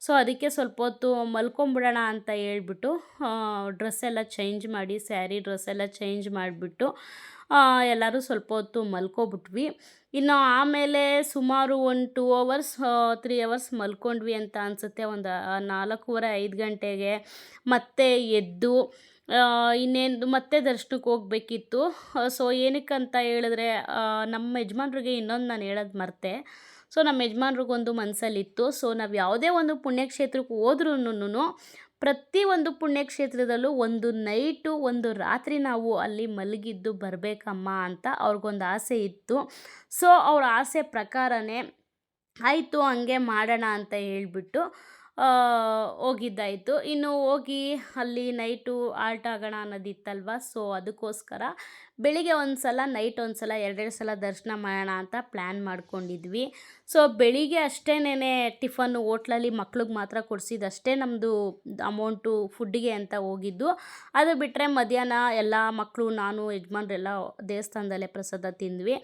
[SPEAKER 1] ಸೊ ಅದಕ್ಕೆ ಸ್ವಲ್ಪ ಹೊತ್ತು ಮಲ್ಕೊಂಬಿಡೋಣ ಅಂತ ಹೇಳ್ಬಿಟ್ಟು ಡ್ರೆಸ್ ಎಲ್ಲ ಚೇಂಜ್ ಮಾಡಿ, ಸ್ಯಾರಿ ಡ್ರೆಸ್ ಎಲ್ಲ ಚೇಂಜ್ ಮಾಡಿಬಿಟ್ಟು ಎಲ್ಲರೂ ಸ್ವಲ್ಪ ಹೊತ್ತು ಮಲ್ಕೊಬಿಟ್ವಿ. ಇನ್ನು ಆಮೇಲೆ ಸುಮಾರು ಒಂದು 2 ಅವರ್ಸ್ 3 ಅವರ್ಸ್ ಮಲ್ಕೊಂಡ್ವಿ ಅಂತ ಅನಿಸುತ್ತೆ. ಒಂದು 4:30 5 ಗಂಟೆಗೆ ಮತ್ತೆ ಎದ್ದು ಇನ್ನೇನು ಮತ್ತೆ ದರ್ಶನಕ್ಕೆ ಹೋಗಬೇಕಿತ್ತು. ಸೊ ಏನಕ್ಕಂತ ಹೇಳಿದ್ರೆ ನಮ್ಮ ಯಜಮಾನ್ರಿಗೆ ಇನ್ನೊಂದು ನಾನು ಹೇಳೋದು ಮರೆತೆ. ಸೊ ನಮ್ಮ ಯಜಮಾನ್ರಿಗೊಂದು ಮನಸ್ಸಲ್ಲಿತ್ತು, ಸೊ ನಾವು ಯಾವುದೇ ಒಂದು ಪುಣ್ಯಕ್ಷೇತ್ರಕ್ಕೆ ಹೋದ್ರೂ ಪ್ರತಿಯೊಂದು ಪುಣ್ಯಕ್ಷೇತ್ರದಲ್ಲೂ ಒಂದು ನೈಟು ಒಂದು ರಾತ್ರಿ ನಾವು ಅಲ್ಲಿ ಮಲಗಿದ್ದು ಬರಬೇಕಮ್ಮ ಅಂತ ಅವ್ರಿಗೊಂದು ಆಸೆ ಇತ್ತು. ಸೊ ಅವ್ರ ಆಸೆ ಪ್ರಕಾರನೇ ಆಯಿತು, ಹಂಗೆ ಮಾಡೋಣ ಅಂತ ಹೇಳ್ಬಿಟ್ಟು ಆ, ಹೋಗಿದ್ದಾಯಿತು. ಇನ್ನು ಹೋಗಿ ಅಲ್ಲಿ ನೈಟು ಆಲ್ಟ್ ಆಗೋಣ ಅನ್ನೋದಿತ್ತಲ್ವ, ಸೊ ಅದಕ್ಕೋಸ್ಕರ ಬೆಳಿಗ್ಗೆ ಒಂದು ಸಲ ನೈಟ್ ಒಂದು ಸಲ ಎರಡೆರಡು ಸಲ ದರ್ಶನ ಮಾಡೋಣ ಅಂತ ಪ್ಲ್ಯಾನ್ ಮಾಡ್ಕೊಂಡಿದ್ವಿ. ಸೊ ಬೆಳಿಗ್ಗೆ ಅಷ್ಟೇನೆ ಟಿಫನ್ನು ಹೋಟ್ಲಲ್ಲಿ ಮಕ್ಳಿಗೆ ಮಾತ್ರ ಕೊಡಿಸಿದಷ್ಟೇ ನಮ್ಮದು ಅಮೌಂಟು ಫುಡ್ಡಿಗೆ ಅಂತ ಹೋಗಿದ್ದು. ಅದು ಬಿಟ್ಟರೆ ಮಧ್ಯಾಹ್ನ ಎಲ್ಲ ಮಕ್ಕಳು ನಾನು ಯಜಮಾನ್ರೆಲ್ಲ ದೇವಸ್ಥಾನದಲ್ಲೇ ಪ್ರಸಾದ ತಿಂದ್ವಿ.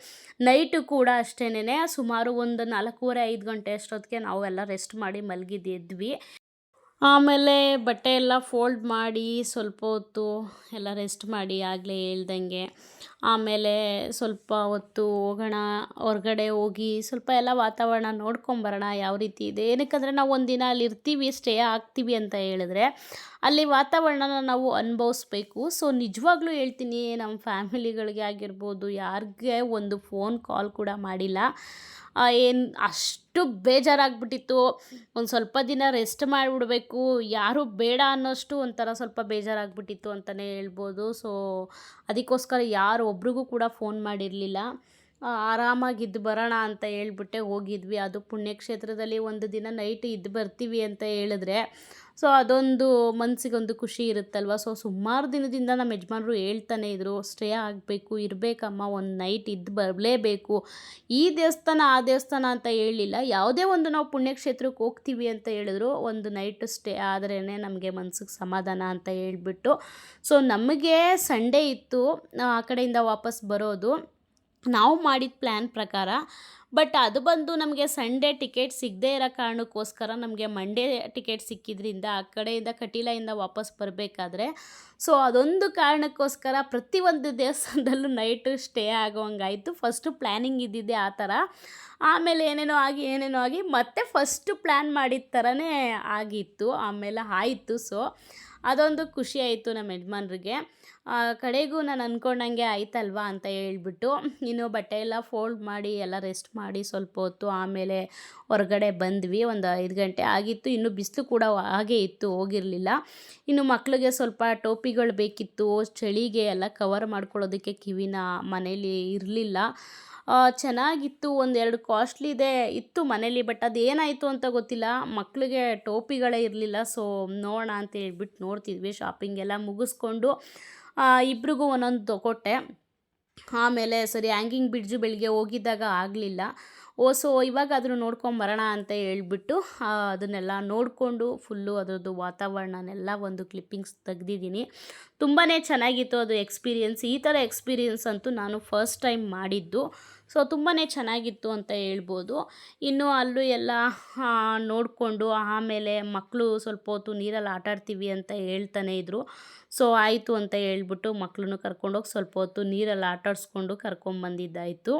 [SPEAKER 1] ನೈಟು ಕೂಡ ಅಷ್ಟೇನೆ ಸುಮಾರು ಒಂದು 4:30-5 ಗಂಟೆ ಅಷ್ಟೊತ್ತಿಗೆ ನಾವು ಎಲ್ಲ ರೆಸ್ಟ್ ಮಾಡಿ ಮಲಗಿದ್ದು. ಆಮೇಲೆ ಬಟ್ಟೆ ಎಲ್ಲ ಫೋಲ್ಡ್ ಮಾಡಿ ಸ್ವಲ್ಪ ಹೊತ್ತು ಎಲ್ಲ ರೆಸ್ಟ್ ಮಾಡಿ ಆಗಲೇ ಹೇಳ್ದಂಗೆ ಆಮೇಲೆ ಸ್ವಲ್ಪ ಹೊತ್ತು ಹೋಗೋಣ ಹೊರಗಡೆ ಹೋಗಿ ಸ್ವಲ್ಪ ಎಲ್ಲ ವಾತಾವರಣ ನೋಡ್ಕೊಂಬರೋಣ ಯಾವ ರೀತಿ ಇದೆ. ಏನಕ್ಕಂದರೆ ನಾವು ಒಂದಿನ ಅಲ್ಲಿ ಇರ್ತೀವಿ, ಸ್ಟೇ ಆಗ್ತೀವಿ ಅಂತ ಹೇಳಿದ್ರೆ ಅಲ್ಲಿ ವಾತಾವರಣನ ನಾವು ಅನುಭವಿಸ್ಬೇಕು. ಸೊ ನಿಜವಾಗ್ಲೂ ಹೇಳ್ತೀನಿ, ನಮ್ಮ ಫ್ಯಾಮಿಲಿಗಳಿಗೆ ಆಗಿರ್ಬೋದು ಯಾರಿಗೆ ಒಂದು ಫೋನ್ ಕಾಲ್ ಕೂಡ ಮಾಡಿಲ್ಲ. ಏನು ಅಷ್ಟು ಬೇಜಾರಾಗ್ಬಿಟ್ಟಿತ್ತು. ಒಂದು ಸ್ವಲ್ಪ ದಿನ ರೆಸ್ಟ್ ಮಾಡಿಬಿಡ್ಬೇಕು, ಯಾರೂ ಬೇಡ ಅನ್ನೋಷ್ಟು ಒಂಥರ ಸ್ವಲ್ಪ ಬೇಜಾರಾಗ್ಬಿಟ್ಟಿತ್ತು ಅಂತಲೇ ಹೇಳ್ಬೋದು. ಸೊ ಅದಕ್ಕೋಸ್ಕರ ಯಾರು ಒಬ್ರಿಗೂ ಕೂಡ ಫೋನ್ ಮಾಡಿರಲಿಲ್ಲ. ಆರಾಮಾಗಿದ್ದು ಬರೋಣ ಅಂತ ಹೇಳ್ಬಿಟ್ಟೆ ಹೋಗಿದ್ವಿ. ಅದು ಪುಣ್ಯಕ್ಷೇತ್ರದಲ್ಲಿ ಒಂದು ದಿನ ನೈಟ್ ಇದ್ದು ಬರ್ತೀವಿ ಅಂತ ಹೇಳಿದ್ರೆ ಸೊ ಅದೊಂದು ಮನಸ್ಸಿಗೊಂದು ಖುಷಿ ಇರುತ್ತಲ್ವ. ಸೊ ಸುಮಾರು ದಿನದಿಂದ ನಮ್ಮ ಯಜಮಾನ್ರು ಹೇಳ್ತಾನೆ ಇದ್ದರು, ಸ್ಟೇ ಆಗಬೇಕು, ಇರಬೇಕಮ್ಮ, ಒಂದು ನೈಟ್ ಇದ್ದು ಬರಲೇಬೇಕು. ಈ ದೇವಸ್ಥಾನ ಆ ದೇವಸ್ಥಾನ ಅಂತ ಹೇಳಲಿಲ್ಲ, ಯಾವುದೇ ಒಂದು ನಾವು ಪುಣ್ಯಕ್ಷೇತ್ರಕ್ಕೆ ಹೋಗ್ತೀವಿ ಅಂತ ಹೇಳಿದ್ರು ಒಂದು ನೈಟ್ ಸ್ಟೇ ಆದ್ರೇ ನಮಗೆ ಮನ್ಸಿಗೆ ಸಮಾಧಾನ ಅಂತ ಹೇಳ್ಬಿಟ್ಟು. ಸೊ ನಮಗೆ ಸಂಡೇ ಇತ್ತು ಆ ಕಡೆಯಿಂದ ವಾಪಸ್ ಬರೋದು ನಾವು ಮಾಡಿದ ಪ್ಲ್ಯಾನ್ ಪ್ರಕಾರ. ಬಟ್ ಅದು ಬಂದು ನಮಗೆ ಸಂಡೇ ಟಿಕೆಟ್ ಸಿಗದೇ ಇರೋ ಕಾರಣಕ್ಕೋಸ್ಕರ ನಮಗೆ ಮಂಡೇ ಟಿಕೆಟ್ ಸಿಕ್ಕಿದ್ರಿಂದ ಆ ಕಡೆಯಿಂದ ಕಟೀಲೆಯಿಂದ ವಾಪಸ್ ಬರಬೇಕಾದ್ರೆ ಸೊ ಅದೊಂದು ಕಾರಣಕ್ಕೋಸ್ಕರ ಪ್ರತಿಯೊಂದು ದೇವಸ್ಥಾನದಲ್ಲೂ ನೈಟು ಸ್ಟೇ ಆಗೋಂಗಾಯಿತು. ಫಸ್ಟು ಪ್ಲ್ಯಾನಿಂಗ್ ಇದ್ದಿದ್ದೆ ಆ ಥರ, ಆಮೇಲೆ ಏನೇನೋ ಆಗಿ ಮತ್ತೆ ಫಸ್ಟು ಪ್ಲ್ಯಾನ್ ಮಾಡಿದ ಥರನೇ ಆಗಿತ್ತು, ಆಮೇಲೆ ಆಯಿತು. ಸೊ ಅದೊಂದು ಖುಷಿ ಆಯಿತು ನಮ್ಮ ಯಜಮಾನ್ರಿಗೆ. ಕಡೆಗೂ ನಾನು ಅಂದ್ಕೊಂಡಂಗೆ ಆಯ್ತಲ್ವಾ ಅಂತ ಹೇಳ್ಬಿಟ್ಟು ಇನ್ನು ಬಟ್ಟೆ ಎಲ್ಲ ಫೋಲ್ಡ್ ಮಾಡಿ ಎಲ್ಲ ರೆಸ್ಟ್ ಮಾಡಿ ಸ್ವಲ್ಪ ಹೊತ್ತು ಆಮೇಲೆ ಹೊರಗಡೆ ಬಂದ್ವಿ. ಒಂದು 5 ಗಂಟೆ ಆಗಿತ್ತು. ಇನ್ನು ಬಿಸಿಲು ಕೂಡ ಹಾಗೇ ಇತ್ತು, ಹೋಗಿರಲಿಲ್ಲ. ಇನ್ನು ಮಕ್ಕಳಿಗೆ ಸ್ವಲ್ಪ ಟೋಪಿಗಳು ಬೇಕಿತ್ತು, ಚಳಿಗೆ ಎಲ್ಲ ಕವರ್ ಮಾಡ್ಕೊಳ್ಳೋದಕ್ಕೆ ಕಿವಿನ ಮನೇಲಿ ಇರಲಿಲ್ಲ. ಚೆನ್ನಾಗಿತ್ತು, ಒಂದೆರಡು ಕಾಸ್ಟ್ಲಿದೆ ಇತ್ತು ಮನೇಲಿ. ಬಟ್ ಅದೇನಾಯಿತು ಅಂತ ಗೊತ್ತಿಲ್ಲ, ಮಕ್ಕಳಿಗೆ ಟೋಪಿಗಳೇ ಇರಲಿಲ್ಲ. ಸೊ ನೋಡೋಣ ಅಂತ ಹೇಳ್ಬಿಟ್ಟು ನೋಡ್ತಿದ್ವಿ. ಶಾಪಿಂಗ್ ಎಲ್ಲ ಮುಗಿಸ್ಕೊಂಡು ಇಬ್ರಿಗೂ ಒಂದೊಂದು ತೊಗೊಟ್ಟೆ. ಆಮೇಲೆ ಸರಿ ಹ್ಯಾಂಗಿಂಗ್ ಬ್ರಿಡ್ಜು ಬೆಳಿಗ್ಗೆ ಹೋಗಿದ್ದಾಗ ಆಗಲಿಲ್ಲ. ಸೊ ಇವಾಗಾದರೂ ನೋಡ್ಕೊಂಬರೋಣ ಅಂತ ಹೇಳ್ಬಿಟ್ಟು ಅದನ್ನೆಲ್ಲ ನೋಡಿಕೊಂಡು ಫುಲ್ಲು ಅದರದ್ದು ವಾತಾವರಣನೆಲ್ಲ ಒಂದು ಕ್ಲಿಪ್ಪಿಂಗ್ಸ್ ತೆಗ್ದಿದ್ದೀನಿ. ತುಂಬಾ ಚೆನ್ನಾಗಿತ್ತು ಅದು ಎಕ್ಸ್ಪೀರಿಯೆನ್ಸ್. ಈ ಥರ ಎಕ್ಸ್ಪೀರಿಯೆನ್ಸ್ ಅಂತೂ ನಾನು ಫಸ್ಟ್ ಟೈಮ್ ಮಾಡಿದ್ದು. ಸೊ ತುಂಬಾ ಚೆನ್ನಾಗಿತ್ತು ಅಂತ ಹೇಳ್ಬೋದು. ಇನ್ನು ಅಲ್ಲೂ ಎಲ್ಲ ನೋಡಿಕೊಂಡು ಆಮೇಲೆ ಮಕ್ಕಳು ಸ್ವಲ್ಪ ಹೊತ್ತು ನೀರಲ್ಲಿ ಆಟಾಡ್ತೀವಿ ಅಂತ ಹೇಳ್ತಾನೆ ಇದ್ದರು. ಸೊ ಆಯಿತು ಅಂತ ಹೇಳ್ಬಿಟ್ಟು ಮಕ್ಕಳನ್ನು ಕರ್ಕೊಂಡೋಗಿ ಸ್ವಲ್ಪ ಹೊತ್ತು ನೀರಲ್ಲಿ ಆಟಾಡಿಸ್ಕೊಂಡು ಕರ್ಕೊಂಬಂದಿದ್ದಾಯಿತು.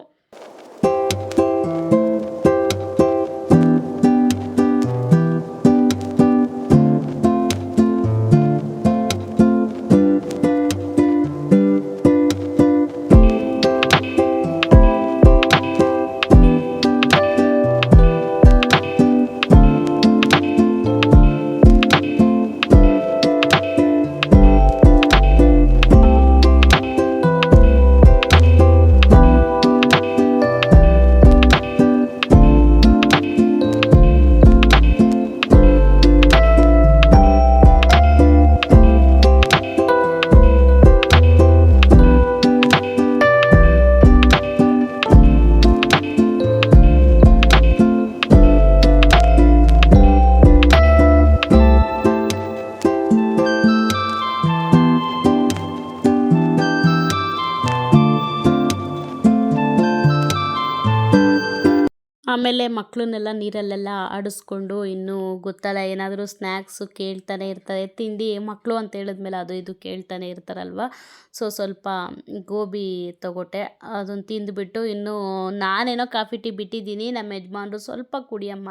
[SPEAKER 1] ಆಮೇಲೆ ಮಕ್ಕಳನ್ನೆಲ್ಲ ನೀರಲ್ಲೆಲ್ಲ ಆಡಿಸ್ಕೊಂಡು ಇನ್ನೂ ಗೊತ್ತಲ್ಲ ಏನಾದರೂ ಸ್ನ್ಯಾಕ್ಸು ಕೇಳ್ತಾನೆ ಇರ್ತಾರೆ. ತಿಂಡಿ ಮಕ್ಕಳು ಅಂತ ಹೇಳಿದ್ಮೇಲೆ ಅದು ಇದು ಕೇಳ್ತಾನೆ ಇರ್ತಾರಲ್ವ. ಸೊ ಸ್ವಲ್ಪ ಗೋಬಿ ತೊಗೊಟ್ಟೆ, ಅದನ್ನು ತಿಂದುಬಿಟ್ಟು ಇನ್ನೂ ನಾನೇನೋ ಕಾಫಿ ಟೀ ಬಿಟ್ಟಿದ್ದೀನಿ. ನಮ್ಮ ಯಜಮಾನ್ರು ಸ್ವಲ್ಪ ಕುಡಿಯಮ್ಮ,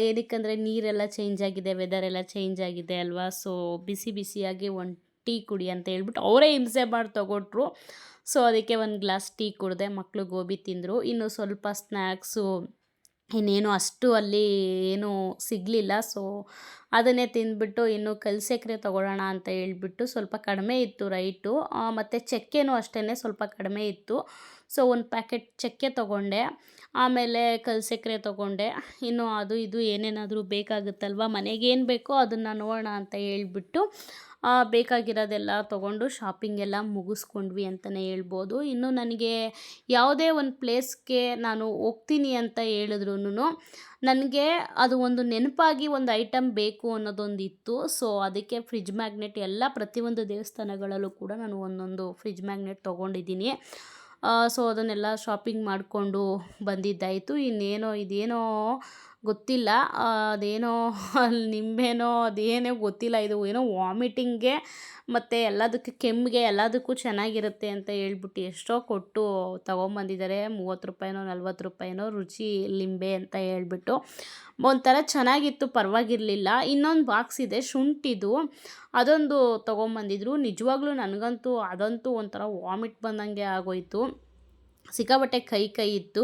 [SPEAKER 1] ಏನಕ್ಕಂದರೆ ನೀರೆಲ್ಲ ಚೇಂಜ್ ಆಗಿದೆ, ವೆದರ್ ಎಲ್ಲ ಚೇಂಜ್ ಆಗಿದೆ ಅಲ್ವಾ. ಸೊ ಬಿಸಿ ಬಿಸಿಯಾಗಿ ಒಂದು ಟೀ ಕುಡಿ ಅಂತ ಹೇಳ್ಬಿಟ್ಟು ಅವರೇ ಹಿಂಸೆ ಮಾಡಿ ತೊಗೊಟ್ರು. ಸೊ ಅದಕ್ಕೆ ಒಂದು ಗ್ಲಾಸ್ ಟೀ ಕುಡಿದೆ, ಮಕ್ಕಳು ಗೋಬಿ ತಿಂದರು. ಇನ್ನು ಸ್ವಲ್ಪ ಸ್ನ್ಯಾಕ್ಸು ಇನ್ನೇನು ಅಷ್ಟು ಅಲ್ಲಿ ಏನೂ ಸಿಗಲಿಲ್ಲ. ಸೊ ಅದನ್ನೇ ತಿಂದ್ಬಿಟ್ಟು ಇನ್ನು ಕಲ್ಸಕ್ರೆ ತೊಗೊಳ್ಳೋಣ ಅಂತ ಹೇಳ್ಬಿಟ್ಟು ಸ್ವಲ್ಪ ಕಡಿಮೆ ಇತ್ತು ರೈಟು, ಮತ್ತು ಚಕ್ಕೆನೂ ಅಷ್ಟೇ ಸ್ವಲ್ಪ ಕಡಿಮೆ ಇತ್ತು. ಸೊ ಒಂದು ಪ್ಯಾಕೆಟ್ ಚಕ್ಕೆ ತೊಗೊಂಡೆ, ಆಮೇಲೆ ಕಲ್ಸಕ್ಕರೆ ತೊಗೊಂಡೆ. ಇನ್ನು ಅದು ಇದು ಏನೇನಾದರೂ ಬೇಕಾಗುತ್ತಲ್ವ, ಮನೆಗೇನು ಬೇಕೋ ಅದನ್ನು ನೋಡೋಣ ಅಂತ ಹೇಳ್ಬಿಟ್ಟು ಬೇಕಾಗಿರೋದೆಲ್ಲ ತೊಗೊಂಡು ಶಾಪಿಂಗ್ ಎಲ್ಲ ಮುಗಿಸ್ಕೊಂಡ್ವಿ ಅಂತಲೇ ಹೇಳ್ಬೋದು. ಇನ್ನು ನನಗೆ ಯಾವುದೇ ಒಂದು ಪ್ಲೇಸ್ಗೆ ನಾನು ಹೋಗ್ತೀನಿ ಅಂತ ಹೇಳಿದ್ರೂ ನನಗೆ ಅದು ಒಂದು ನೆನಪಾಗಿ ಒಂದು ಐಟಮ್ ಬೇಕು ಅನ್ನೋದೊಂದು ಇತ್ತು. ಸೊ ಅದಕ್ಕೆ ಫ್ರಿಡ್ಜ್ ಮ್ಯಾಗ್ನೆಟ್ ಎಲ್ಲ ಪ್ರತಿಯೊಂದು ದೇವಸ್ಥಾನಗಳಲ್ಲೂ ಕೂಡ ನಾನು ಒಂದೊಂದು ಫ್ರಿಡ್ಜ್ ಮ್ಯಾಗ್ನೆಟ್ ತೊಗೊಂಡಿದ್ದೀನಿ. ಸೊ ಅದನ್ನೆಲ್ಲ ಶಾಪಿಂಗ್ ಮಾಡಿಕೊಂಡು ಬಂದಿದ್ದಾಯಿತು. ಇದೇನೋ ಗೊತ್ತಿಲ್ಲ, ಅದೇನೋ ಅಲ್ಲಿ ನಿಂಬೆನೋ ಅದೇನೋ ಗೊತ್ತಿಲ್ಲ, ಇದು ಏನೋ ವಾಮಿಟಿಂಗ್ಗೆ ಮತ್ತು ಎಲ್ಲದಕ್ಕೆ ಕೆಮ್ಮಿಗೆ ಎಲ್ಲದಕ್ಕೂ ಚೆನ್ನಾಗಿರುತ್ತೆ ಅಂತ ಹೇಳ್ಬಿಟ್ಟು ಎಷ್ಟೋ ಕೊಟ್ಟು ತೊಗೊಂಬಂದಿದ್ದಾರೆ. 30 ರೂಪಾಯಿನೋ 40 ರೂಪಾಯಿನೋ ರುಚಿ ಲಿಂಬೆ ಅಂತ ಹೇಳ್ಬಿಟ್ಟು. ಒಂಥರ ಚೆನ್ನಾಗಿತ್ತು, ಪರವಾಗಿರಲಿಲ್ಲ. ಇನ್ನೊಂದು ಬಾಕ್ಸ್ ಇದೆ ಶುಂಠಿದು, ಅದೊಂದು ತೊಗೊಂಬಂದಿದ್ರು. ನಿಜವಾಗ್ಲೂ ನನಗಂತೂ ಅದಂತೂ ಒಂಥರ ವಾಮಿಟ್ ಬಂದಂಗೆ ಆಗೋಯಿತು. ಸಿಕ್ಕಾಪಟ್ಟೆ ಕೈ ಇತ್ತು.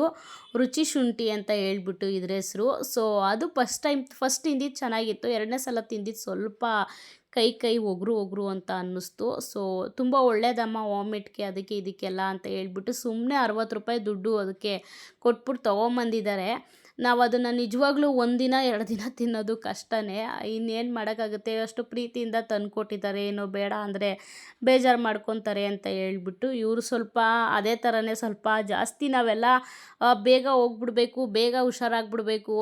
[SPEAKER 1] ರುಚಿ ಶುಂಠಿ ಅಂತ ಹೇಳ್ಬಿಟ್ಟು ಇದ್ರ ಹೆಸರು. ಸೊ ಅದು ಫಸ್ಟ್ ತಿಂದಿದ್ದು ಚೆನ್ನಾಗಿತ್ತು. ಎರಡನೇ ಸಲ ತಿಂದಿದ್ದು ಸ್ವಲ್ಪ ಕೈ ಒಗರು ಅಂತ ಅನ್ನಿಸ್ತು. ಸೊ ತುಂಬ ಒಳ್ಳೇದಮ್ಮ ವಾಮಿಟ್ಗೆ ಅದಕ್ಕೆ ಇದಕ್ಕೆಲ್ಲ ಅಂತ ಹೇಳ್ಬಿಟ್ಟು ಸುಮ್ಮನೆ 60 ರೂಪಾಯಿ ದುಡ್ಡು ಅದಕ್ಕೆ ಕೊಟ್ಬಿಟ್ಟು ತೊಗೊಂಬಂದಿದ್ದಾರೆ. ನಾವು ಅದನ್ನು ನಿಜವಾಗ್ಲೂ 1 ದಿನ 2 ದಿನ ತಿನ್ನೋದು ಕಷ್ಟನೇ. ಇನ್ನೇನು ಮಾಡೋಕ್ಕಾಗುತ್ತೆ, ಅಷ್ಟು ಪ್ರೀತಿಯಿಂದ ತಂದುಕೊಟ್ಟಿದ್ದಾರೆ, ಏನೋ ಬೇಡ ಅಂದರೆ ಬೇಜಾರು ಮಾಡ್ಕೊತಾರೆ ಅಂತ ಹೇಳ್ಬಿಟ್ಟು ಇವರು ಸ್ವಲ್ಪ ಅದೇ ಥರನೇ ಸ್ವಲ್ಪ ಜಾಸ್ತಿ ನಾವೆಲ್ಲ ಬೇಗ ಹೋಗ್ಬಿಡ್ಬೇಕು, ಬೇಗ ಹುಷಾರಾಗ್ಬಿಡ್ಬೇಕು,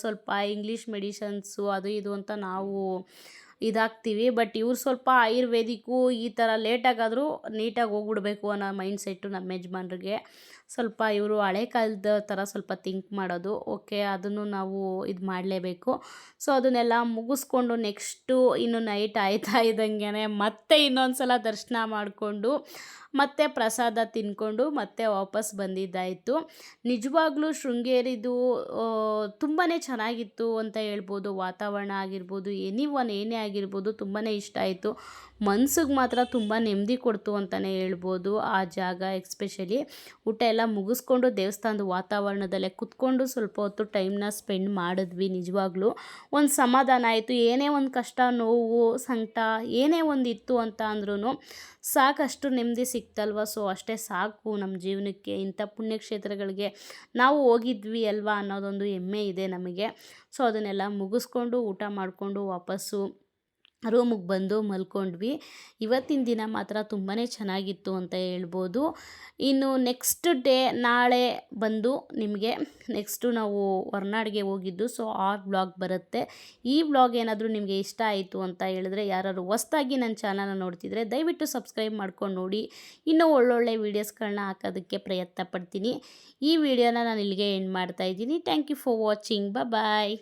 [SPEAKER 1] ಸ್ವಲ್ಪ ಇಂಗ್ಲೀಷ್ ಮೆಡಿಷನ್ಸು ಅದು ಇದು ಅಂತ ನಾವು ಇದಾಗ್ತೀವಿ. ಬಟ್ ಇವ್ರು ಸ್ವಲ್ಪ ಆಯುರ್ವೇದಿಕ್ಕು ಈ ಥರ ಲೇಟಾಗಾದರೂ ನೀಟಾಗಿ ಹೋಗ್ಬಿಡ್ಬೇಕು ಅನ್ನೋ ಮೈಂಡ್ಸೆಟ್ಟು ನಮ್ಮ ಯಜಮಾನ್ರಿಗೆ. ಸ್ವಲ್ಪ ಇವರು ಹಳೆ ಕಾಲದ ಥರ ಸ್ವಲ್ಪ ಥಿಂಕ್ ಮಾಡೋದು. ಓಕೆ, ಅದನ್ನು ನಾವು ಇದು ಮಾಡಲೇಬೇಕು. ಸೊ ಅದನ್ನೆಲ್ಲ ಮುಗಿಸ್ಕೊಂಡು ನೆಕ್ಸ್ಟು ಇನ್ನು ನೈಟ್ ಆಯ್ತಾ ಇದ್ದಂಗೆ ಮತ್ತೆ ಇನ್ನೊಂದು ಸಲ ದರ್ಶನ ಮಾಡಿಕೊಂಡು ಮತ್ತೆ ಪ್ರಸಾದ ತಿಂದ್ಕೊಂಡು ಮತ್ತೆ ವಾಪಸ್ ಬಂದಿದ್ದಾಯಿತು. ನಿಜವಾಗ್ಲೂ ಶೃಂಗೇರಿದು ತುಂಬಾ ಚೆನ್ನಾಗಿತ್ತು ಅಂತ ಹೇಳ್ಬೋದು. ವಾತಾವರಣ ಆಗಿರ್ಬೋದು, ಏನೇ ಆಗಿರ್ಬೋದು ತುಂಬಾ ಇಷ್ಟ ಆಯಿತು. ಮನ್ಸಿಗೆ ಮಾತ್ರ ತುಂಬ ನೆಮ್ಮದಿ ಕೊಡ್ತು ಅಂತಲೇ ಹೇಳ್ಬೋದು ಆ ಜಾಗ. ಎಕ್ಸ್ಪೆಷಲಿ ಊಟ ಎಲ್ಲ ಮುಗಿಸ್ಕೊಂಡು ದೇವಸ್ಥಾನದ ವಾತಾವರಣದಲ್ಲೇ ಕುತ್ಕೊಂಡು ಸ್ವಲ್ಪ ಹೊತ್ತು ಟೈಮ್ನ ಸ್ಪೆಂಡ್ ಮಾಡಿದ್ವಿ. ನಿಜವಾಗ್ಲೂ ಒಂದು ಸಮಾಧಾನ ಆಯಿತು. ಏನೇ ಒಂದು ಕಷ್ಟ, ನೋವು, ಸಂಕಟ ಏನೇ ಒಂದು ಇತ್ತು ಅಂತ ಅಂದ್ರೂ ಸಾಕಷ್ಟು ನೆಮ್ಮದಿ ಸಿಕ್ತಲ್ವ. ಸೊ ಅಷ್ಟೇ ಸಾಕು ನಮ್ಮ ಜೀವನಕ್ಕೆ. ಇಂಥ ಪುಣ್ಯಕ್ಷೇತ್ರಗಳಿಗೆ ನಾವು ಹೋಗಿದ್ವಿ ಅಲ್ವಾ ಅನ್ನೋದೊಂದು ಹೆಮ್ಮೆ ಇದೆ ನಮಗೆ. ಸೊ ಅದನ್ನೆಲ್ಲ ಮುಗಿಸ್ಕೊಂಡು ಊಟ ಮಾಡಿಕೊಂಡು ವಾಪಸ್ಸು ರೂಮಿಗೆ ಬಂದು ಮಲ್ಕೊಂಡ್ವಿ. ಇವತ್ತಿನ ದಿನ ಮಾತ್ರ ತುಂಬಾ ಚೆನ್ನಾಗಿತ್ತು ಅಂತ ಹೇಳ್ಬೋದು. ಇನ್ನು ನೆಕ್ಸ್ಟ್ ಡೇ ನಾಳೆ ಬಂದು ನಿಮಗೆ ನೆಕ್ಸ್ಟು ನಾವು ಹೊರನಾಡಿಗೆ ಹೋಗಿದ್ದು, ಸೊ ಆ ವ್ಲಾಗ್ ಬರುತ್ತೆ. ಈ ವ್ಲಾಗ್ ಏನಾದರೂ ನಿಮಗೆ ಇಷ್ಟ ಆಯಿತು ಅಂತ ಹೇಳಿದ್ರೆ, ಯಾರಾದ್ರು ಹೊಸ್ದಾಗಿ ನನ್ನ ಚಾನಲ್ನ ನೋಡ್ತಿದ್ರೆ ದಯವಿಟ್ಟು ಸಬ್ಸ್ಕ್ರೈಬ್ ಮಾಡ್ಕೊಂಡು ನೋಡಿ. ಇನ್ನೂ ಒಳ್ಳೊಳ್ಳೆ ವೀಡಿಯೋಸ್ಗಳನ್ನ ಹಾಕೋದಕ್ಕೆ ಪ್ರಯತ್ನ ಪಡ್ತೀನಿ. ಈ ವಿಡಿಯೋನ ನಾನು ಇಲ್ಲಿಗೆ ಎಂಡ್ ಮಾಡ್ತಾಯಿದ್ದೀನಿ. Thank you for watching. Bye.